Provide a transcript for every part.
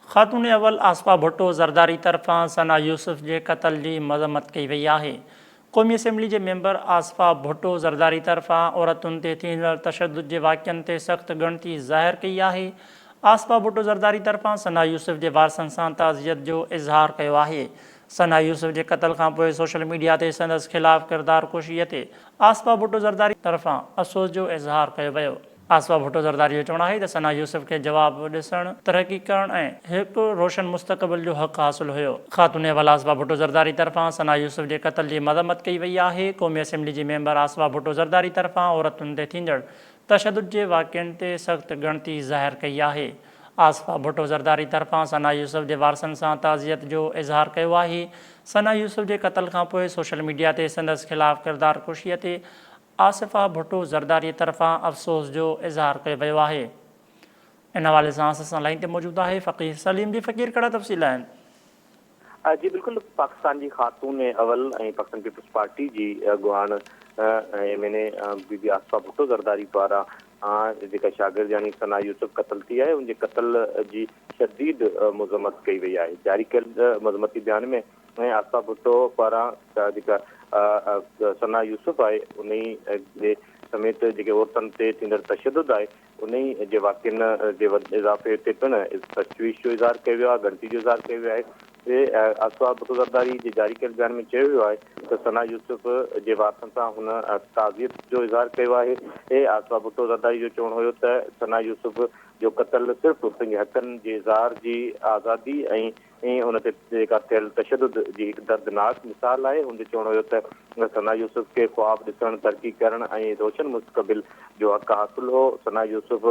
ख़ातून अवल आसफ़ा भुट्टो ज़रदारी तरफ़ां सना यूसुफ़ जे क़त्ल जी मज़म्मत कई वई आहे। क़ौमी असैम्बली जे मेंबर आसफ़ा भुट्टो ज़रदारी तरफ़ां औरतुनि ते थींदड़ तशद्दुद जे वाक़िअनि ते सख़्त ॻणिती ज़ाहिर कई आहे। आसफ़ा भुट्टो ज़रदारी तरफ़ां सना यूसुफ़ जे वारसनि सां ताज़ियत जो इज़हार कयो आहे। सना यूसुफ़ जे क़त्ल खां पोइ सोशल मीडिया ते संदसि ख़िलाफ़ किरदार कुशीअ ते आसफ़ा भुट्टो ज़रदारी तरफ़ां अफ़सोस जो इज़हार कयो वियो। आसफ़ा भुट्टो ज़रदारी जो चवणु आहे त सना यूसुफ़ खे जवाबु ॾिसणु, तरक़ी करणु ऐं हिकु रोशन मुस्तक़बिल जो हक़ हासिलु हुयो। ख़ातून अवल आसफ़ा भुट्टो ज़रदारी तरफ़ां सना यूसुफ़ जे क़त्ल जी मज़म्मत कई वई आहे। क़ौमी असैम्बली जी मेंबर आसफ़ा भुट्टो ज़रदारी तरफ़ां औरतुनि ते थींदड़ तशद्दुद जे वाक़िअनि ते सख़्त ॻणिती ज़ाहिर कई आहे। आसफ़ा भुट्टो ज़रदारी तरफ़ां सना यूसुफ़ जे वारसनि सां ताज़ियत जो इज़हार कयो आहे। सना यूसुफ़ जे क़त्ल खां पोइ सोशल मीडिया ते संदसि ख़िलाफ़ किरदार कुशीअ ते आसिफ़ा भुट्टो ज़रदारी तरफ़ां अफ़सोस जो इज़हार कयो वियो आहे। इन हवाले सां असां लाइन ते मौजूदु आहे फ़क़ीर सलीम। जी फ़क़ीर, कहिड़ा तफ़सील आहिनि? जी बिल्कुल, पाकिस्तान की खातून अवल पाकिस्तान पीपल्स पार्टी की अगुवान MNA बीबी आसफ़ा भुट्टो ज़रदारी द्वारा जेका शागिर्द यानी सना यूसुफ़ क़त्ल थी आहे, उनके क़त्ल जी शदीद मज़म्मत कई वई आहे। जारी कयल मज़म्मती बयान में आसफ़ा भुट्टो पारां जेका सना यूसुफ़ आहे उन जे समेत जेके औरतुनि ते थींदड़ तशद्दुद आहे उन जे वाक़िअनि जे इज़ाफ़े ते पिणु तशवीश जो इज़हार कयो वियो आहे, ॻणिती जो इज़हार कयो वियो आहे। आसफ़ा भुट्टो ज़रदारी जे जारी कयल बयान में चयो वियो आहे त सना यूसुफ़ जे वारसनि सां हुन ताज़ियत जो इज़हार कयो आहे। आसफ़ा भुट्टो ज़रदारी जो चवणु हुयो त सना यूसुफ़ जो क़त्ल सिर्फ़ु पंहिंजे हक़नि जे इज़हार जी आज़ादी ऐं उन ते जेका थियल तशद्दुद जी हिकु दर्दनाक मिसाल आहे। हुन जो चवणु हुयो त सना यूसुफ़ खे ख़्वाब ॾिसणु, तरक़ी करणु ऐं रोशन मुस्तक़बिल जो हक़ हासिलु हो। सना यूसुफ़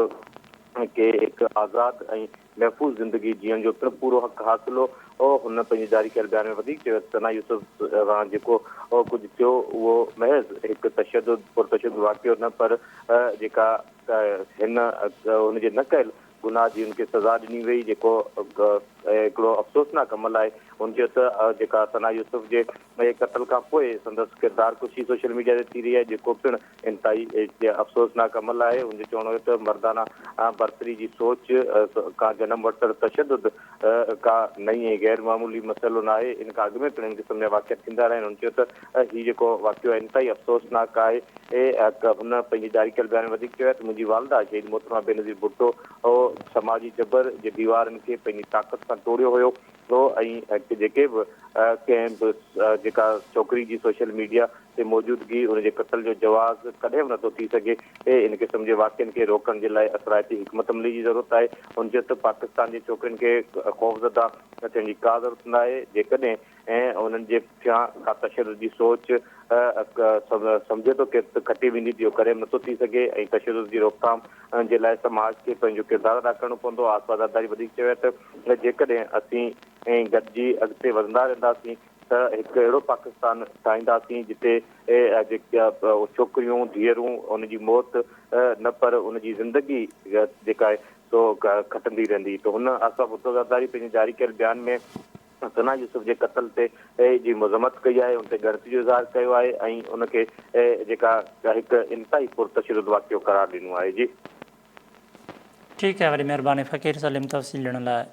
के हिकु आज़ाद ऐं महफ़ूज़ ज़िंदगी जीअण जो पिणु पूरो हक़ हासिलु हो। हुन पंहिंजे जारी कयल बयान में वधीक चयो सना यूसुफ़ सां जेको कुझु थियो उहो महज़ हिकु पुरतशद्दुद वाक़ियो न, पर जेका हिन हुनजे न कयल गुनाह जी उनखे सज़ा ॾिनी वई, जेको हिकिड़ो अफ़सोसनाक अमल आहे। हुन चयो त जेका सना यूसुफ़ जे क़त्ल खां पोइ संदसि किरदार कुशी सोशल मीडिया ते थी रही आहे, जेको पिणु इंतिहाई अफ़सोसनाक अमल आहे। हुनजो चवणु हुयो त मर्दाना बरतरी जी सोच का जनम वठितड़ तशद्दुद का नई ऐं गैर मामूली मसइलो न आहे। इन खां अॻु में पिणु इन क़िस्म जा वाक़िआ थींदा रहिया आहिनि। हुन चयो त हीउ जेको वाक़ियो आहे इंतिहाई अफ़सोसनाक आहे। हुन पंहिंजे जारी कयल बयान में वधीक चयो आहे त मुंहिंजी वालदा शहीद मोहतरमा बेनज़ीर भुट्टो समाजी जबर जे दीवारनि खे पंहिंजी ताक़त सां तोड़ियो हुयो ऐं जेके बि कंहिं बि जेका छोकिरी जी सोशल मीडिया ते मौजूदगी उनजे क़त्ल जो जवाज़ कॾहिं बि नथो थी सघे। इन क़िस्म जे वाक़िअनि खे रोकण जे लाइ असराइती हिकमत अमली जी ज़रूरत आहे। हुन चयो त पाकिस्तान जी छोकिरियुनि खे ख़ौफ़ज़दा थियण जी का ज़रूरत न आहे। जेकॾहिं उन्हनि जे पुठियां का तशद्दुद जी सोच सम्झे थो कि खटी वेंदी, इहो करे नथो थी सघे ऐं तशद्दुद जी रोकथाम जे लाइ समाज खे पंहिंजो किरदारु अदा करणो पवंदो। आसफ़ा ज़रदारी वधीक चयो आहे त जेकॾहिं असीं गॾिजी अॻिते वधंदा रहंदासीं त हिकु अहिड़ो पाकिस्तान ठाहींदासीं जिते छोकिरियूं धीअरूं उनजी मौत न पर उनजी ज़िंदगी जेका आहे सो खटंदी रहंदी। त हुन आसफ़ा भुट्टो ज़रदारी पंहिंजे जारी कयल बयान में सना यूसुफ़ जे क़त्ल ते जी मज़म्मत कई आहे, उन ते ॻणिती जो इज़हार कयो आहे ऐं उनखे जेका हिकु इंतिहाई पुरतशद्दुद वाक़ियो करार ॾिनो आहे। जी ठीकु आहे, वरी महिरबानी फ़क़ीर सलीम तफ़सील ॾियण लाइ।